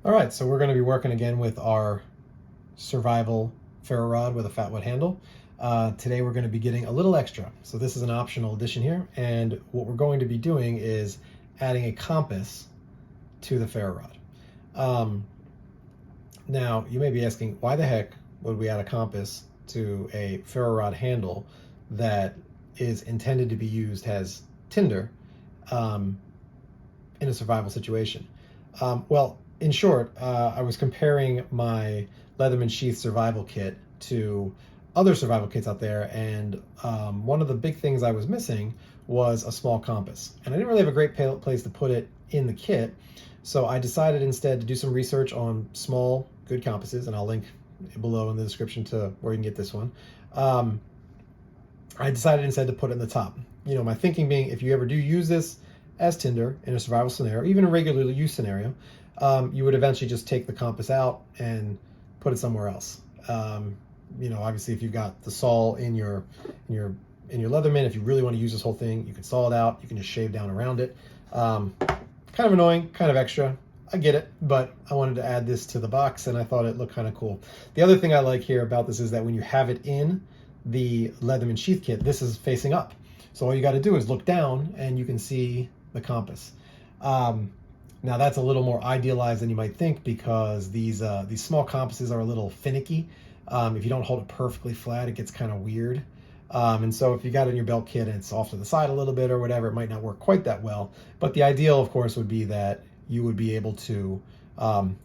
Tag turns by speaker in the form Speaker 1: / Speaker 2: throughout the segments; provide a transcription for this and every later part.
Speaker 1: All right, so we're going to be working again with our survival ferro rod with a fat wood handle. Today we're going to be getting a little extra. So this is an optional addition here, and what we're going to be doing is adding a compass to the ferro rod. Now you may be asking, why the heck would we add a compass to a ferro rod handle that is intended to be used as tinder in a survival situation? Well, in short, I was comparing my Leatherman Sheath survival kit to other survival kits out there, and one of the big things I was missing was a small compass. And I didn't really have a great place to put it in the kit, so I decided instead to do some research on small, good compasses, and I'll link below in the description to where you can get this one. I decided instead to put it in the top. You know, my thinking being, if you ever do use this as tinder in a survival scenario, even a regular use scenario, you would eventually just take the compass out and put it somewhere else. You know, obviously, if you've got the saw in your Leatherman, if you really want to use this whole thing, you can saw it out. You can just shave down around it. Kind of annoying, kind of extra. I get it, but I wanted to add this to the box, and I thought it looked kind of cool. The other thing I like here about this is that when you have it in the Leatherman Sheath kit, this is facing up. So all you got to do is look down, and you can see the compass. Now that's a little more idealized than you might think, because these small compasses are a little finicky. If you don't hold it perfectly flat, it gets kind of weird. And so if you got it in your belt kit and it's off to the side a little bit or whatever, it might not work quite that well. But the ideal, of course, would be that you would be able to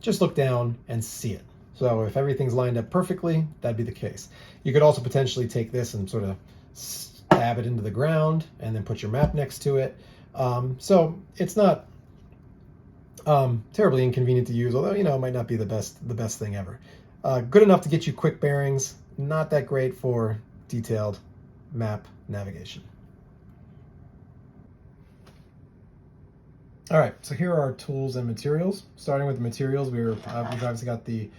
Speaker 1: just look down and see it. So if everything's lined up perfectly, that'd be the case. You could also potentially take this and sort of stab it into the ground and then put your map next to it. So it's not terribly inconvenient to use, although, you know, it might not be the best thing ever. Good enough to get you quick bearings, not that great for detailed map navigation. All right, so here are our tools and materials. Starting with the materials, we've obviously got the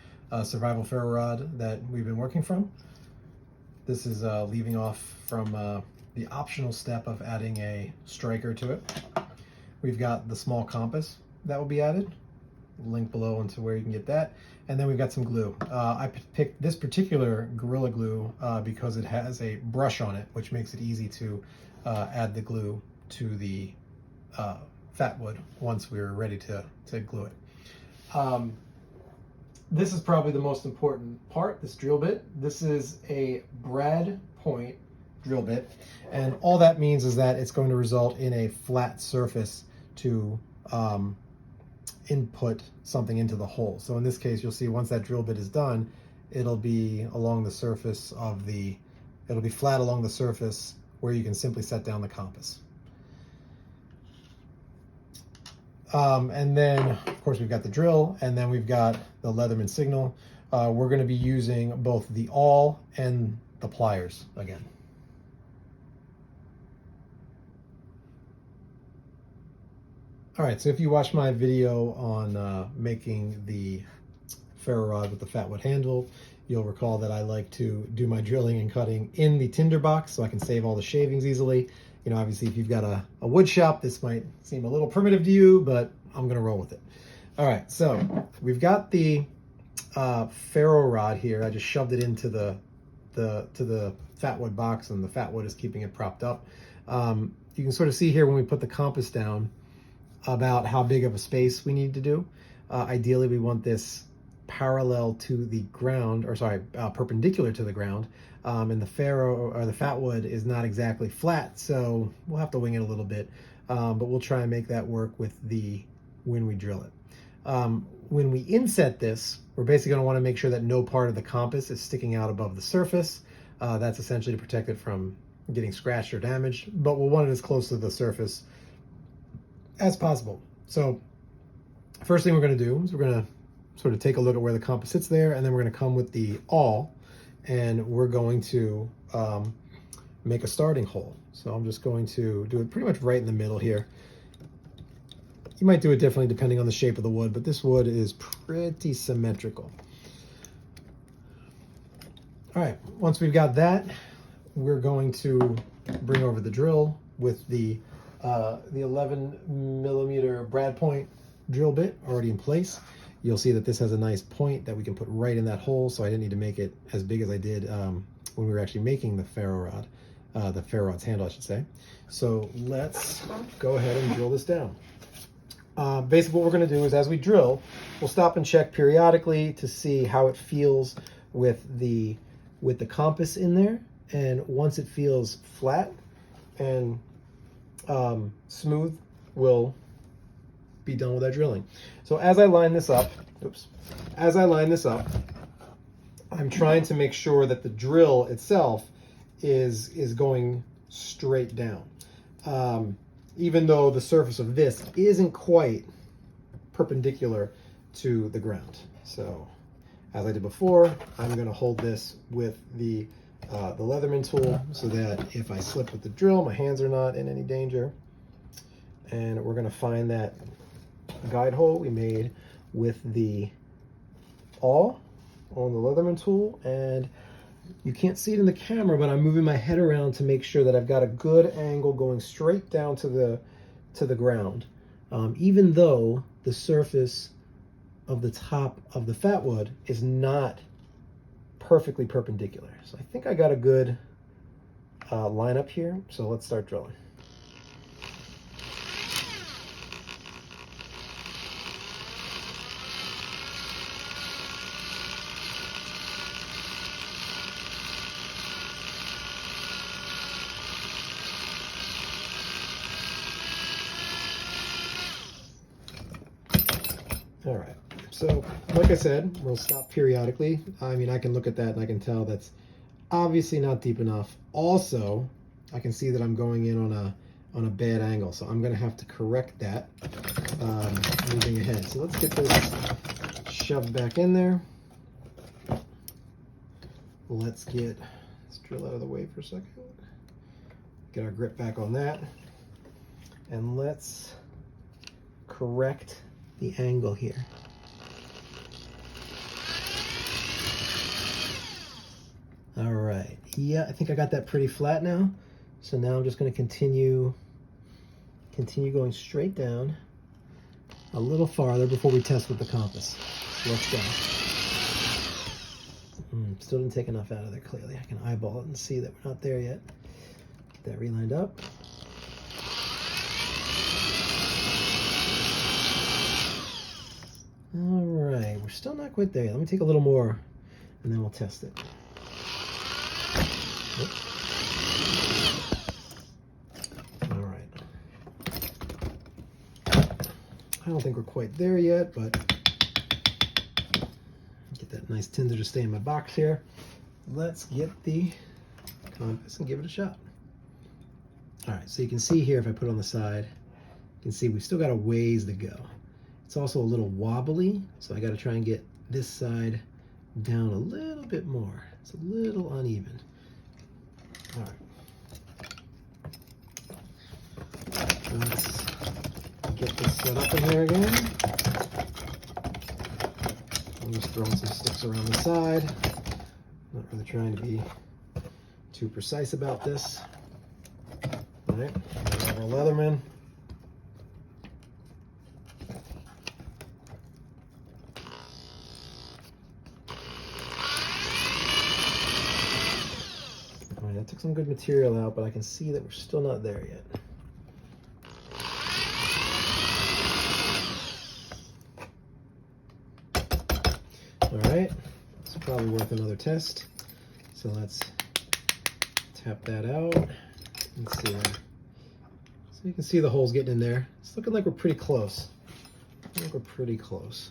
Speaker 1: survival ferro rod that we've been working from. This is leaving off from the optional step of adding a striker to it. We've got the small compass that will be added. Link below into where you can get that. And then we've got some glue. I picked this particular Gorilla Glue because it has a brush on it, which makes it easy to add the glue to the fat wood once we're ready to glue it. This is probably the most important part, this drill bit. This is a brad point drill bit, and all that means is that it's going to result in a flat surface to input something into the hole. So in this case, you'll see once that drill bit is done, it'll be along the surface of it'll be flat along the surface where you can simply set down the compass. And then, of course, we've got the drill, and then we've got the Leatherman signal. We're going to be using both the awl and the pliers again. All right, so if you watch my video on making the ferro rod with the fat wood handle, you'll recall that I like to do my drilling and cutting in the tinder box so I can save all the shavings easily. You know, obviously, if you've got a wood shop, this might seem a little primitive to you, but I'm going to roll with it. All right, so we've got the ferro rod here. I just shoved it into the fat wood box, and the fat wood is keeping it propped up. You can sort of see here when we put the compass down about how big of a space we need to do. Ideally, we want this parallel to the ground, or sorry, perpendicular to the ground. And the ferro or the fat wood is not exactly flat, so we'll have to wing it a little bit, but we'll try and make that work with when we drill it. When we inset this, we're basically going to want to make sure that no part of the compass is sticking out above the surface. That's essentially to protect it from getting scratched or damaged, but we'll want it as close to the surface as possible. So first thing we're going to do is we're going to sort of take a look at where the compass sits there, and then we're going to come with the awl, and we're going to make a starting hole. So I'm just going to do it pretty much right in the middle here. You might do it differently depending on the shape of the wood, but this wood is pretty symmetrical. All right, once we've got that, we're going to bring over the drill with the 11 millimeter brad point drill bit already in place. You'll see that this has a nice point that we can put right in that hole, so I didn't need to make it as big as I did when we were actually making the ferro rod, the ferro rod's handle, I should say. So let's go ahead and drill this down. Basically what we're going to do is, as we drill, we'll stop and check periodically to see how it feels with the compass in there, and once it feels flat and smooth, we'll be done with our drilling. So as I line this up, I'm trying to make sure that the drill itself is going straight down. Even though the surface of this isn't quite perpendicular to the ground. So as I did before, I'm going to hold this with the Leatherman tool so that if I slip with the drill, my hands are not in any danger. And we're going to find that guide hole we made with the awl on the Leatherman tool, and you can't see it in the camera, but I'm moving my head around to make sure that I've got a good angle going straight down to the ground, even though the surface of the top of the fat wood is not perfectly perpendicular. So I think I got a good line up here, so let's start drilling. All right, so like I said, we'll stop periodically. I mean, I can look at that and I can tell that's obviously not deep enough. Also, I can see that I'm going in on a bad angle, so I'm gonna have to correct that moving ahead. So let's get this shoved back in there. Let's drill out of the way for a second. Get our grip back on that. And let's correct the angle here. All right, yeah, I think I got that pretty flat now. So now I'm just going to continue going straight down a little farther before we test with the compass. So let's go. Still didn't take enough out of there, clearly. I can eyeball it and see that we're not there yet. Get that relined up. All right, we're still not quite there. Let me take a little more and then we'll test it. All right. I don't think we're quite there yet, but get that nice tinder to stay in my box here. Let's get the compass and give it a shot. All right, so you can see here, if I put it on the side, you can see we've still got a ways to go. It's also a little wobbly, so I got to try and get this side down a little bit more. It's a little uneven. All right. Let's get this set up in there again. I'm just throwing some sticks around the side. Not really trying to be too precise about this. All right, we have our Leatherman. I took some good material out, but I can see that we're still not there yet. All right, it's probably worth another test. So let's tap that out and see. So you can see the holes getting in there. It's looking like we're pretty close. I think we're pretty close.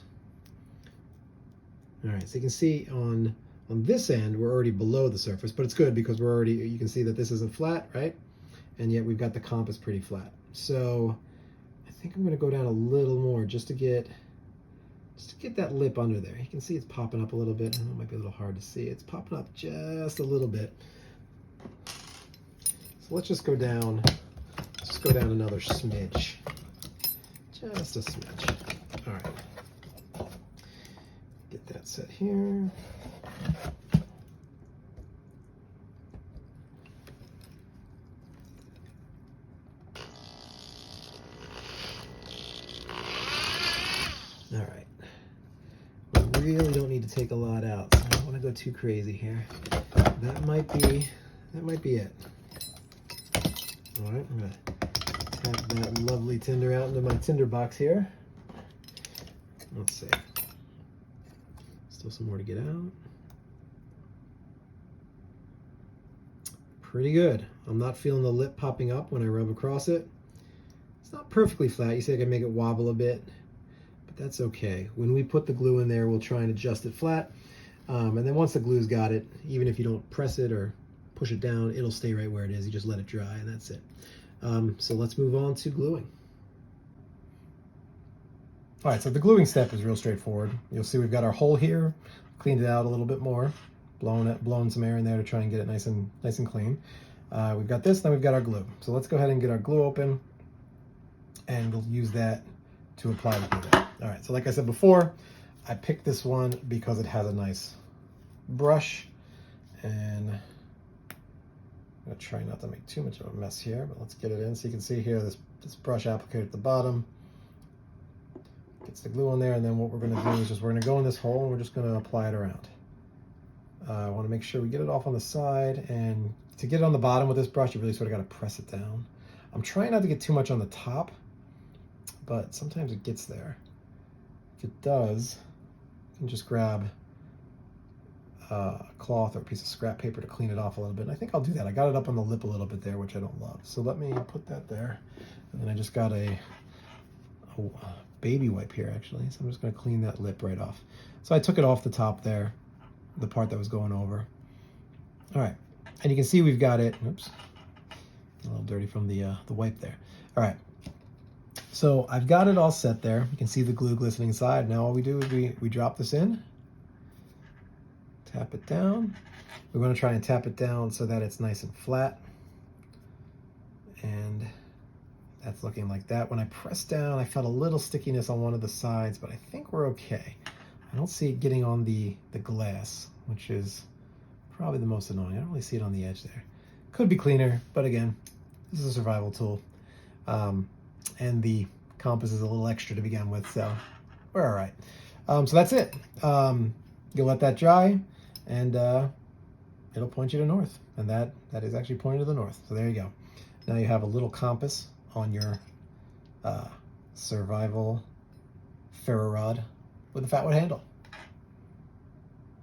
Speaker 1: All right, so you can see on this end, we're already below the surface, but it's good because we're already, you can see that this isn't flat, right? And yet we've got the compass pretty flat. So I think I'm gonna go down a little more just to get that lip under there. You can see it's popping up a little bit. I know it might be a little hard to see. It's popping up just a little bit. So let's just go down another smidge. Just a smidge. All right. Get that set here. really don't need to take a lot out, so I don't want to go too crazy here. That might be it. All right, I'm gonna tap that lovely tinder out into my tinder box here. Let's see. Still some more to get out. Pretty good. I'm not feeling the lip popping up when I rub across it. It's not perfectly flat. You see I can make it wobble a bit, but that's okay. When we put the glue in there, we'll try and adjust it flat. And then once the glue's got it, even if you don't press it or push it down, it'll stay right where it is. You just let it dry and that's it. So let's move on to gluing. All right, so the gluing step is real straightforward. You'll see we've got our hole here, cleaned it out a little bit more, blown some air in there to try and get it nice and clean. We've got this, then we've got our glue. So let's go ahead and get our glue open, and we'll use that to apply the glue there. All right, so like I said before, I picked this one because it has a nice brush, and I'm gonna try not to make too much of a mess here, but let's get it in. So you can see here, this brush applicator at the bottom gets the glue on there, and then what we're gonna do is we're gonna go in this hole and we're just gonna apply it around. I wanna make sure we get it off on the side, and to get it on the bottom with this brush, you really sort of gotta press it down. I'm trying not to get too much on the top, but sometimes it gets there. If it does, you can just grab a cloth or a piece of scrap paper to clean it off a little bit. And I think I'll do that. I got it up on the lip a little bit there, which I don't love. So let me put that there. And then I just got a baby wipe here, actually. So I'm just gonna clean that lip right off. So I took it off the top there, the part that was going over. All right, and you can see we've got it, oops, a little dirty from the wipe there. All right, so I've got it all set there. You can see the glue glistening inside. Now all we do is we drop this in, tap it down. We're gonna try and tap it down so that it's nice and flat. And that's looking like that. When I pressed down, I felt a little stickiness on one of the sides, but I think we're okay. I don't see it getting on the glass, which is probably the most annoying. I don't really see it on the edge there. Could be cleaner, but again, this is a survival tool. And the compass is a little extra to begin with, so we're all right. So that's it. You'll let that dry, and it'll point you to north. And that is actually pointing to the north. So there you go. Now you have a little compass on your survival ferro rod with a fat wood handle.